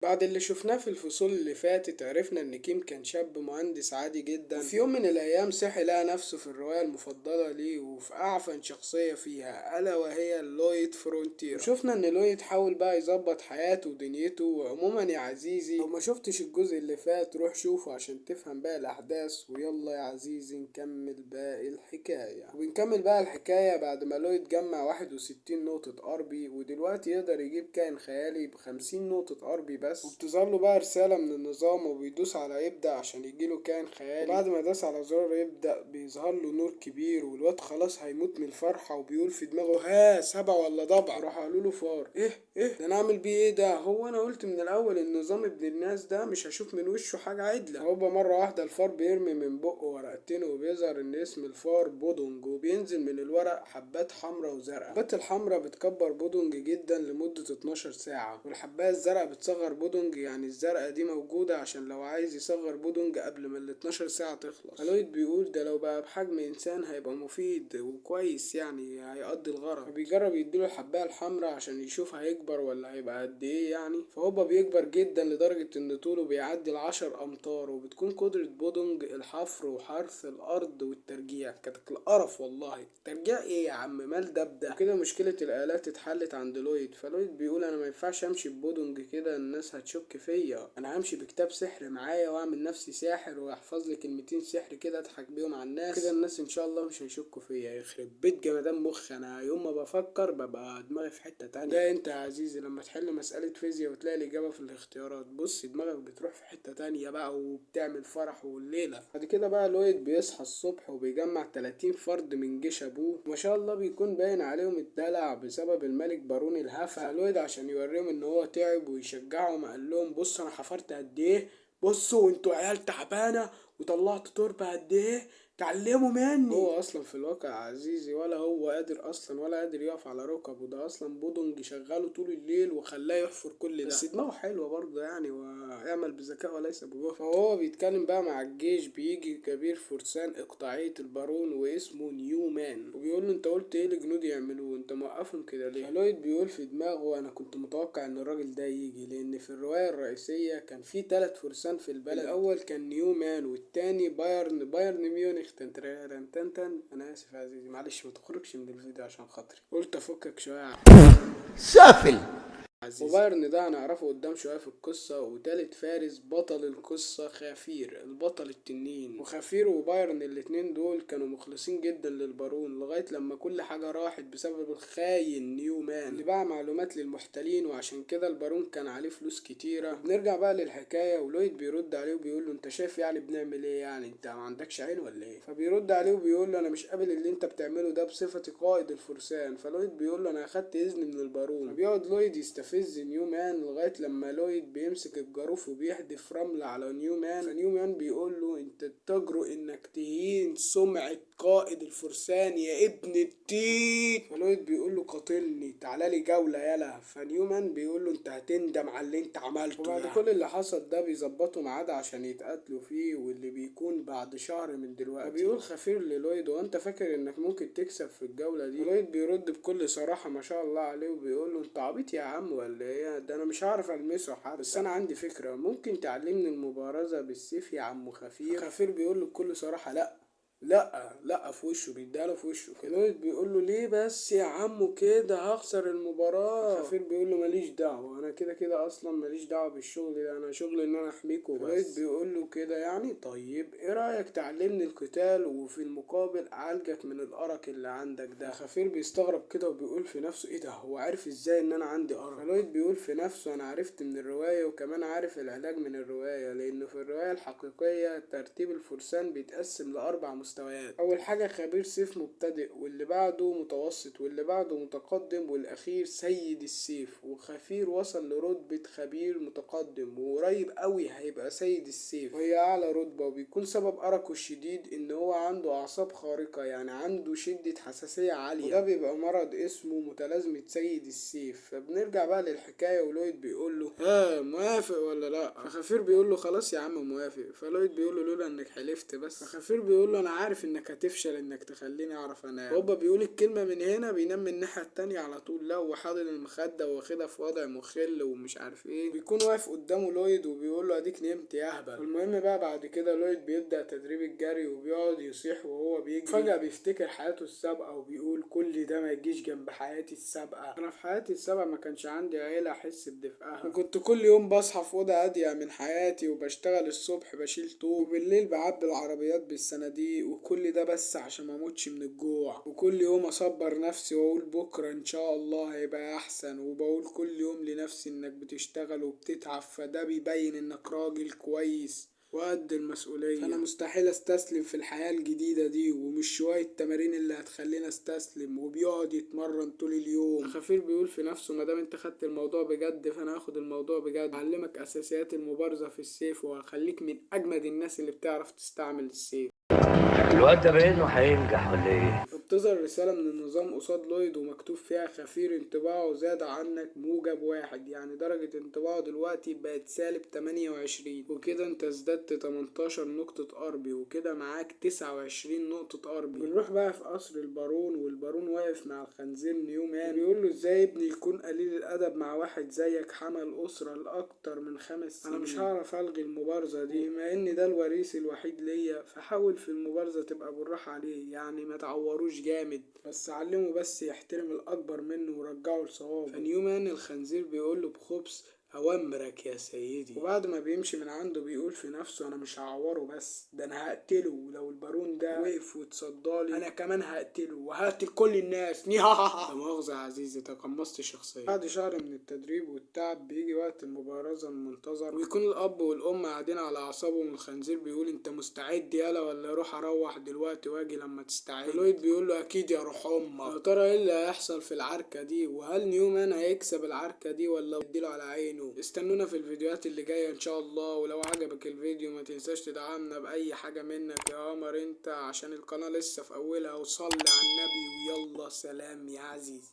بعد اللي شفناه في الفصول اللي فاتت عرفنا ان كيم كان شاب مهندس عادي جدا، وفي يوم من الايام صحي لقى نفسه في الرواية المفضلة ليه وفي اعفن شخصية فيها الا وهي لويد فرونتيرا. وشفنا ان لويد حاول بقى يظبط حياته ودنيته. وعموما يا عزيزي لو ما شفتش الجزء اللي فات روح شوفه عشان تفهم باقي الاحداث. ويلا يا عزيزي نكمل باقي الحكاية. وبنكمل بقى الحكاية بعد ما لويد جمع 61 نقطة اربي، ودلوقتي يقدر يجيب كائن خيالي ب50 نقطة اربي بس. وبتظهر له بقى رسالة من النظام وبيدوس على يبدأ عشان يجيله كائن خيالي. وبعد ما داس على زرار يبدأ بيظهر له نور كبير، والواد خلاص هيموت من الفرحة وبيقول في دماغه ها سبع ولا ضبع. راح قالوا له فار. ايه ده انا اعمل بيه ايه ده؟ هو انا قلت من الاول النظام ابن الناس ده مش هشوف من وشه حاجة عدلة. هوبا مرة واحدة الفار بيرمي من بقه ورقتين وبيظهر ان اسم الفار بودونج، وبينزل من الورق حبات حمراء وزرقاء. الحبات الحمراء بتكبر بودونج جدا لمدة 12 ساعة، والحباية الزرقاء بتصغر بودونج. يعني الزرقاء دي موجودة عشان لو عايز يصغر بودونج قبل ما ال 12 ساعة تخلص. فلويد بيقول ده لو بقى بحجم انسان هيبقى مفيد وكويس، يعني هيقضي الغرض. فبيجرب يديله الحباية الحمراء عشان يشوف هيكبر ولا هيبقى قد ايه يعني. فهوبا بيكبر جدا لدرجة ان طوله بيعدي ال10 امتار. وبتكون قدرة بودونج الحفر وحرث الارض والترجيع. كانت القرف والله. ترجيع ايه يا عم؟ مال دبده وكده. مشكلة الآلات اتحلت عند لويد. فلويد بيقول انا ما ينفعش امشي ببودونج كده، الناس هتشك فيا. انا همشي بكتاب سحر معايا واعمل نفسي ساحر واحفظ لي كلمتين سحر كده اضحك بيهم على الناس كده، الناس ان شاء الله مش هيشكوا فيا. يخرب بيت جمدان مخ، انا يوم ما بفكر ببقى دماغي في حتة تانية. ده انت يا عزيزي لما تحل مسألة فيزياء وتلاقي الإجابة في الاختيارات، بص دماغك بتروح في حتة تانية بقى وبتعمل فرح والليلة. بعد كده بقى لويد بيصحى الصبح وبيجمع 30 فرد من جيش ابوه. ما شاء الله بيكون باين عليهم الدلع بسبب الملك بارون الهفا. لويد عشان يوريهم ان هو تعب ويشجعهم قال لهم بصوا انا حفرت قد ايه، بصوا انتوا عيال تعبانه وطلعت تربه قد ايه، تعلموا مني. هو اصلا في الواقع عزيزي ولا هو قادر اصلا ولا قادر يقف على ركبه. ده اصلا بودنج شغاله طول الليل وخلاه يحفر كل ده. بس دماغه حلوه برضه يعني، ويعمل بذكاء وليس بجهد. فهو بيتكلم بقى مع الجيش. بيجي كبير فرسان اقطاعية البارون واسمه نيومان، وبيقول له انت قلت ايه لجنودي يعملوه؟ انت موقفهم كده ليه؟ فلويد بيقول في دماغه انا كنت متوقع ان الراجل ده يجي، لان في الرواية الرئيسية كان في 3 فرسان في البلد. الاول كان نيومان، والتاني بايرن ميونخ. تن انا اسف يا عزيزي معلش ما تخرجش من الفيديو عشان خاطري، قلت افكك شوية سافل. عزيزي. وبايرن ده هنعرفه قدام شوية في القصة. وتالت فارس بطل القصة خافير البطل التنين. وخافير وبايرن الاتنين دول كانوا مخلصين جدا للبارون لغاية لما كل حاجة راحت بسبب الخاين نيومان اللي باع معلومات للمحتلين، وعشان كده البارون كان عليه فلوس كتيرة. بنرجع بقى للحكاية ولويد بيرد عليه وبيقول له انت شايف يعني بنعمل ايه؟ يعني انت ما عندكش عين ولا ايه؟ فبيرد عليه وبيقول له انا مش قابل اللي انت بتعمله ده بصفتي قائد الفرسان. فلويد بيقول له انا اخدت اذن من البارون. فبيقعد لويد يستفز نيومان لغاية لما لويد بيمسك الجاروف وبيحدف رمل على نيومان. فنيومان بيقول له انت تجرؤ انك تهين سمعة قائد الفرسان يا ابن التيت؟ فلويد بيقول له قاتلني تعالى لي جولة يلا. فنيومان بيقول له انت هتندم على اللي انت عملته. وبعد كل اللي حصل ده بيظبطوا ميعاد عشان يتقاتلوا فيه، واللي بيكون بعد شهر من دلوقتي. فبيقول خفير للويد وانت فاكر انك ممكن تكسب في الجولة دي؟ لويد بيرد بكل صراحة ما شاء الله عليه وبيقول له انت عبيط يا عم ولا ايه؟ ده انا مش هعرف المسه حتى، بس انا عندي فكرة ممكن تعلمني المبارزة بالسيف يا عم خفير. خفير بيقول له بكل صراحة لا في وشه، بيداله في وشه كده. لويد بيقول له ليه بس يا عمو كده؟ هخسر المباراة. خفير بيقول له ماليش دعوة، انا كده كده اصلا ماليش دعوة بالشغل ده، انا شغل ان انا احميك وبس. لويد بيقول له كده يعني طيب ايه رأيك تعلمني القتال وفي المقابل اعالجك من الارق اللي عندك ده؟ خفير بيستغرب كده وبيقول في نفسه ايه ده، هو عارف ازاي ان انا عندي ارق؟ فلويد بيقول في نفسه انا عرفت من الرواية وكمان عارف العلاج من الرواية، لانه في الرواية الحقيقية ترتيب الفرسان بيتقسم لاربع مستويات. اول حاجة خبير سيف مبتدئ، واللي بعده متوسط، واللي بعده متقدم، والاخير سيد السيف. وخفير وصل لرتبة خبير متقدم وقريب قوي هيبقى سيد السيف، وهي اعلى رتبة. وبيكون سبب ارقه الشديد ان هو عنده اعصاب خارقة، يعني عنده شدة حساسية عالية، وده بيبقى مرض اسمه متلازمة سيد السيف. فبنرجع بقى للحكاية ولويد بيقول له ها موافق ولا لا؟ فخفير بيقول له خلاص يا عم موافق. فلويد بيقول له لولا انك حلفت بس. فخفير بيقول له انا عارف انك هتفشل انك تخليني اعرف انام. هوبا بيقول الكلمة من هنا بينام من الناحية التانية على طول، لا وحاضن المخدة واخدها في وضع مخل ومش عارف ايه. بيكون واقف قدامه لويد وبيقول له اديك نمت يا اهبل. المهم بقى بعد كده لويد بيبدأ تدريب الجري وبيقعد يصيح وهو بيجري. فجأة بيفتكر حياته السابقة وبيقول كل ده ما يجيش جنب حياتي السابقة. انا في حياتي السابقة ما كانش عندي عيلة احس بدفئها، وكنت كل يوم بصحى في اوضة هادية من حياتي، وبشتغل الصبح بشيل طوب، وبالليل بعبي العربيات بالصناديق، وكل ده بس عشان ما اموتش من الجوع. وكل يوم اصبر نفسي واقول بكرة ان شاء الله هيبقى احسن، وبقول كل يوم لنفسي انك بتشتغل وبتتعب، فده بيبين انك راجل كويس وقد المسؤولية. فأنا مستحيل استسلم في الحياة الجديدة دي، ومش شوية تمارين اللي هتخليني استسلم. وبيقعد يتمرن طول اليوم. خفير بيقول في نفسه مادام انت خدت الموضوع بجد فانا هاخد الموضوع بجد، هعلمك اساسيات المبارزة في السيف، وهخليك من اجمد الناس اللي بتعرف تستعمل السيف. الواد ده باين انه هينجح ولا ايه؟ فبتظهر رسالة من النظام قصاد لويد ومكتوب فيها خفير انطباعه زاد عنك موجب 1، يعني درجة انطباعه دلوقتي بقت -28، وكده انت ازددت 18 نقطة اربي، وكده معاك 29 نقطة اربي. بنروح بقى في قصر البارون، والبارون واقف مع الخنزير نيومان بيقول له ازاي ابني يكون قليل الادب مع واحد زيك حمل اسرة لاكتر من 5 سنين. انا مش هعرف الغي المبارزة دي، بما ان ده الوريث الوحيد ليا، فحاول في المبارزة تبقى بالراحة عليه، يعني ما تعوروش جامد، بس علمه بس يحترم الاكبر منه ورجعه لصوابه. فنيومان الخنزير بيقول له بخبث اوامرك يا سيدي. وبعد ما بيمشي من عنده بيقول في نفسه انا مش هعوره بس، ده انا هقتله، ولو البارون ده وقف وتصدالي انا كمان هقتله وهقتل كل الناس. لا مؤاخذة يا عزيزي تقمصت الشخصية. بعد شهر من التدريب والتعب بيجي وقت المبارزة المنتظر، ويكون الاب والام قاعدين على اعصابهم. الخنزير بيقول انت مستعد يالا ولا اروح دلوقتي واجي لما تستعد؟ لويد بيقول له اكيد يا روح امك. يا ترى ايه اللي هيحصل في العركة دي، وهل نيومان هيكسب العركة دي ولا يديله على عينه؟ استنونا في الفيديوهات اللي جاية ان شاء الله. ولو عجبك الفيديو ما تنساش تدعمنا باي حاجة منك يا قمر انت، عشان القناة لسه في اولها. وصلي على النبي ويلا سلام يا عزيزي.